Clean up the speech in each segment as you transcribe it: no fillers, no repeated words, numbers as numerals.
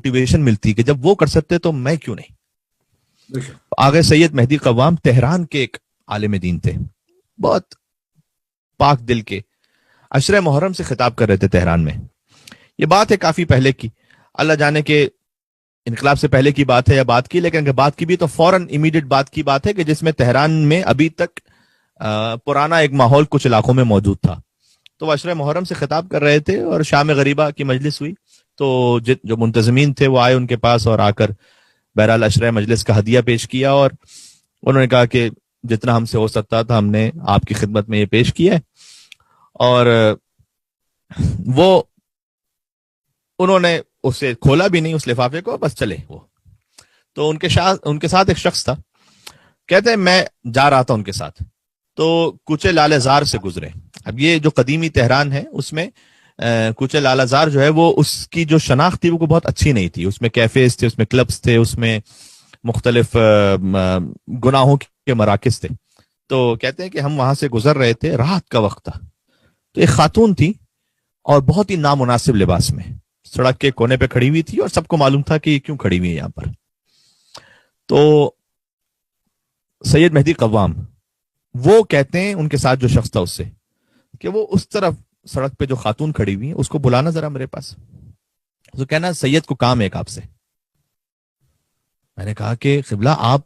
Motivation ملتی کہ جب وہ کر سکتے تو میں کیوں نہیں. آگے سید مہدی قوام تہران کے ایک عالم دین تھے, بہت پاک دل کے, عشرہ محرم سے خطاب کر رہے تھے تہران میں. یہ بات ہے کافی پہلے کی, اللہ جانے کہ انقلاب سے پہلے کی بات ہے یا بات کی, لیکن اگر بات کی بھی تو فوراً امیڈیٹ بات کی بات ہے کہ جس میں تہران میں ابھی تک پرانا ایک ماحول کچھ علاقوں میں موجود تھا. تو وہ عشرہ محرم سے خطاب کر رہے تھے اور شام غریبہ کی مجلس ہوئی, تو جو منتظمین تھے وہ آئے ان کے پاس اور آ کر بہرحال عشرہ مجلس کا ہدیہ پیش کیا, اور انہوں نے کہا کہ جتنا ہم سے ہو سکتا تھا ہم نے آپ کی خدمت میں یہ پیش کیا ہے. اور وہ انہوں نے اسے کھولا بھی نہیں اس لفافے کو, بس چلے وہ. تو ان کے ساتھ ایک شخص تھا, کہتے ہیں میں جا رہا تھا ان کے ساتھ, تو کوچے لالے زار سے گزرے. اب یہ جو قدیمی تہران ہے اس میں کوچے لالہ زار جو ہے وہ اس کی جو شناخت تھی وہ بہت اچھی نہیں تھی. اس میں کیفیز تھے, اس میں کلبز تھے, اس میں مختلف گناہوں کے مراکز تھے. تو کہتے ہیں کہ ہم وہاں سے گزر رہے تھے, رات کا وقت تھا, تو ایک خاتون تھی اور بہت ہی نامناسب لباس میں سڑک کے کونے پہ کھڑی ہوئی تھی, اور سب کو معلوم تھا کہ یہ کیوں کھڑی ہوئی ہے یہاں پر. تو سید مہدی قوام وہ کہتے ہیں ان کے ساتھ جو شخص تھا اس سے کہ وہ اس طرف سڑک پہ جو خاتون کھڑی ہوئی ہے اس کو بلانا ذرا میرے پاس. تو کہنا سید کو کام ہے ایک آپ سے. میں نے کہا کہ قبلہ آپ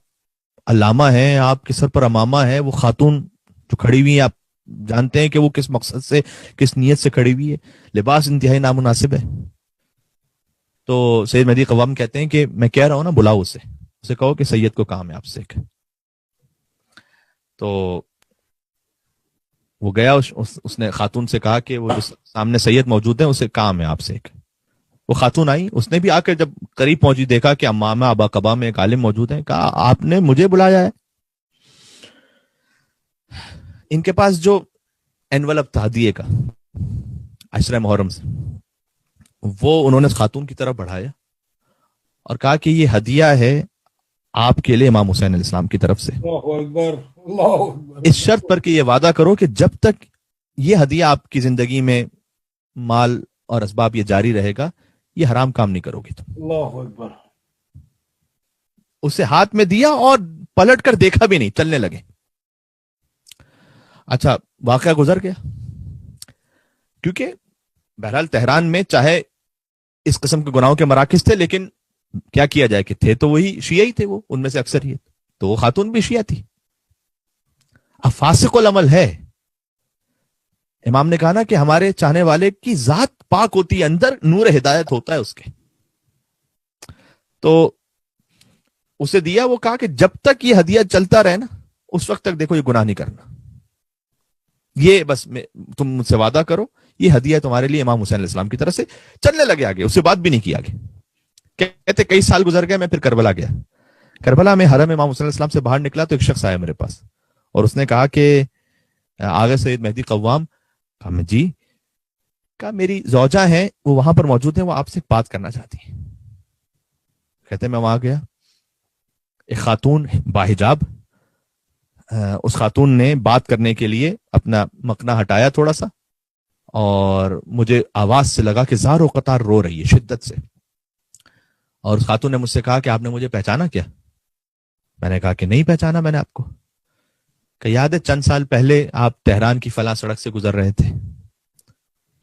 علامہ ہیں, آپ کے سر پر امامہ ہے, وہ خاتون جو کھڑی ہوئی ہے آپ جانتے ہیں کہ وہ کس مقصد سے کس نیت سے کھڑی ہوئی ہے, لباس انتہائی نامناسب ہے. تو سید مہدی قوام کہتے ہیں کہ میں کہہ رہا ہوں نا بلاؤ اسے کہو کہ سید کو کام ہے آپ سے. تو وہ گیا, اس نے خاتون سے کہا کہ وہ جو سامنے سید موجود ہیں اسے کام ہے آپ سے ایک. وہ خاتون آئی, اس نے بھی آ کر جب قریب پہنچی دیکھا کہ امامہ ابا قبا میں ایک عالم موجود ہیں, کہا آپ نے مجھے بلایا ہے. ان کے پاس جو انویلپ تھا ہدیے کا عشرہ محرم سے, وہ انہوں نے خاتون کی طرف بڑھایا اور کہا کہ یہ ہدیہ ہے آپ کے لیے امام حسین علیہ السلام کی طرف سے, اس شرط پر کہ یہ وعدہ کرو کہ جب تک یہ ہدیہ آپ کی زندگی میں مال اور اسباب یہ جاری رہے گا یہ حرام کام نہیں کرو گی تم. اللہ اکبر. اسے ہاتھ میں دیا اور پلٹ کر دیکھا بھی نہیں, چلنے لگے. اچھا واقعہ گزر گیا, کیونکہ بہرحال تہران میں چاہے اس قسم کے گناہوں کے مراکز تھے, لیکن کیا کیا جائے کہ تھے تو وہی شیعہ ہی تھے, وہ ان میں سے اکثریت, تو وہ خاتون بھی شیعہ تھی. اب فاسق العمل ہے. امام نے کہا نا کہ ہمارے چاہنے والے کی ذات پاک ہوتی ہے, اندر نور ہدایت ہوتا ہے اس کے. تو اسے دیا, وہ کہا کہ جب تک یہ ہدیہ چلتا رہے نا اس وقت تک دیکھو یہ گناہ نہیں کرنا, یہ بس تم مجھ سے وعدہ کرو یہ ہدیہ تمہارے لیے امام حسین علیہ السلام کی طرف سے. چلنے لگے آگے, اس سے بات بھی نہیں کی آگے. کہتے کئی سال گزر گئے, میں پھر کربلا گیا. کربلا میں حرم امام حسین علیہ السلام سے باہر نکلا تو ایک شخص آیا میرے پاس اور اس نے کہا کہ آگے سید مہدی قوام. کہا میں جی. کہا میری زوجہ ہیں وہ وہاں پر موجود ہیں, وہ آپ سے بات کرنا چاہتی ہیں. کہتے میں وہاں گیا, ایک خاتون باحجاب, اس خاتون نے بات کرنے کے لیے اپنا مکنا ہٹایا تھوڑا سا, اور مجھے آواز سے لگا کہ زار و قطار رو رہی ہے شدت سے. اور اس خاتون نے مجھ سے کہا کہ آپ نے مجھے پہچانا کیا؟ میں نے کہا کہ نہیں پہچانا میں نے آپ کو. کہ یاد ہے چند سال پہلے آپ تہران کی فلاں سڑک سے گزر رہے تھے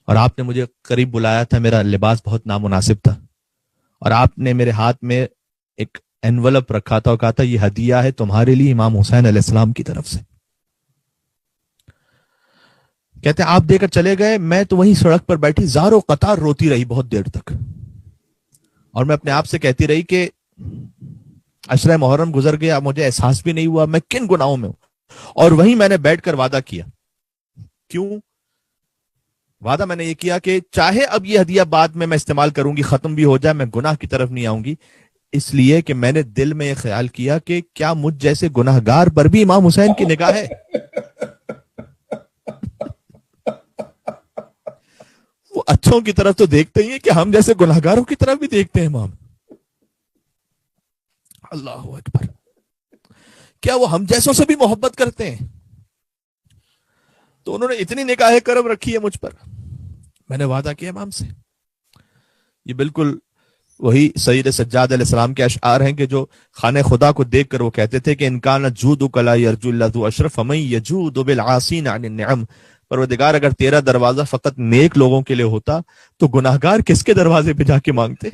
اور آپ نے مجھے قریب بلایا تھا, میرا لباس بہت نامناسب تھا, اور آپ نے میرے ہاتھ میں ایک انویلپ رکھا تھا اور کہا تھا یہ ہدیہ ہے تمہارے لیے امام حسین علیہ السلام کی طرف سے. کہتے ہیں آپ دے کر چلے گئے, میں تو وہیں سڑک پر بیٹھی زار و قطار روتی رہی بہت دیر تک, اور میں اپنے آپ سے کہتی رہی کہ عشرہ محرم گزر گیا, مجھے احساس بھی نہیں ہوا میں کن گناہوں میں ہوں. اور وہیں میں نے بیٹھ کر وعدہ کیا. کیوں وعدہ میں نے یہ کیا کہ چاہے اب یہ ہدیہ بعد میں استعمال کروں گی, ختم بھی ہو جائے, میں گناہ کی طرف نہیں آؤں گی, اس لیے کہ میں نے دل میں یہ خیال کیا کہ کیا مجھ جیسے گناہگار پر بھی امام حسین کی نگاہ ہے. وہ اچھوں کی طرف تو دیکھتے ہی ہیں کہ ہم جیسے گناہگاروں کی طرف بھی دیکھتے ہیں امام. اللہ اکبر. کیا وہ ہم جیسوں سے بھی محبت کرتے ہیں؟ تو انہوں نے اتنی نگاہ کرم رکھی ہے مجھ پر. میں نے وعدہ کیا امام سے, یہ بالکل وہی سید سجاد علیہ السلام کے اشعار ہیں کہ جو خانہ خدا کو دیکھ کر وہ کہتے تھے کہ ان کان جودک لا یرجو الا ذو اشرف فمن یجود بالعاصین عن النعم. پروردگار اگر تیرا دروازہ فقط نیک لوگوں کے لیے ہوتا تو گناہگار کس کے دروازے پہ جا کے مانگتے؟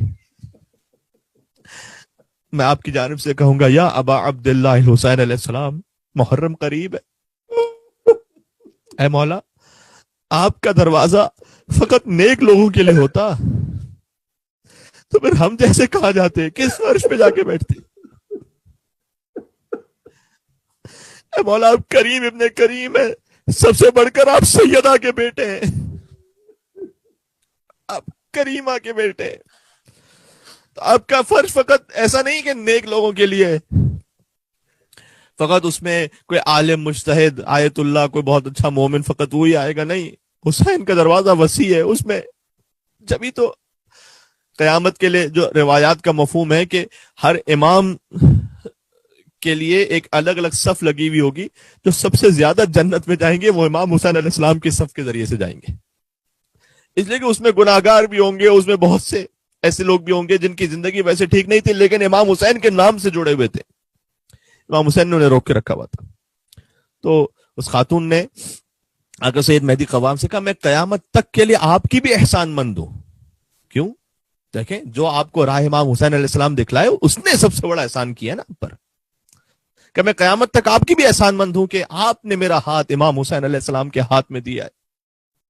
میں آپ کی جانب سے کہوں گا یا ابا عبداللہ الحسین علیہ السلام، محرم قریب ہے، اے مولا آپ کا دروازہ فقط نیک لوگوں کے لیے ہوتا تو پھر ہم جیسے کہاں جاتے، کس فرش پہ جا کے بیٹھتے؟ اے مولا آپ کریم ابن کریم ہے، سب سے بڑھ کر آپ سیدہ کے بیٹے ہیں، آپ کریمہ کے بیٹے ہیں، تو آپ کا فرش فقط ایسا نہیں کہ نیک لوگوں کے لیے، فقط اس میں کوئی عالم مجتہد آیت اللہ کوئی بہت اچھا مومن فقط وہی آئے گا، نہیں، حسین کا دروازہ وسیع ہے، اس میں جبھی تو قیامت کے لیے جو روایات کا مفہوم ہے کہ ہر امام کے لیے ایک الگ الگ صف لگی ہوئی ہوگی، جو سب سے زیادہ جنت میں جائیں گے وہ امام حسین علیہ السلام کی صف کے ذریعے سے جائیں گے، اس لیے کہ اس میں گناہگار بھی ہوں گے، اس میں بہت سے ایسے لوگ بھی ہوں گے جن کی زندگی ویسے ٹھیک نہیں تھی لیکن امام حسین کے نام سے جڑے ہوئے تھے، امام حسین نے انہیں روک کے رکھا ہوا تھا. تو اس خاتون نے آقا سید مہدی قوام سے کہا میں قیامت تک کے لیے آپ کی بھی احسان مند ہوں. کیوں؟ دیکھیں جو آپ کو راہ امام حسین علیہ السلام دکھلائے اس نے سب سے بڑا احسان کیا نا آپ پر، کہ میں قیامت تک آپ کی بھی احسان مند ہوں کہ آپ نے میرا ہاتھ امام حسین علیہ السلام کے ہاتھ میں دیا ہے.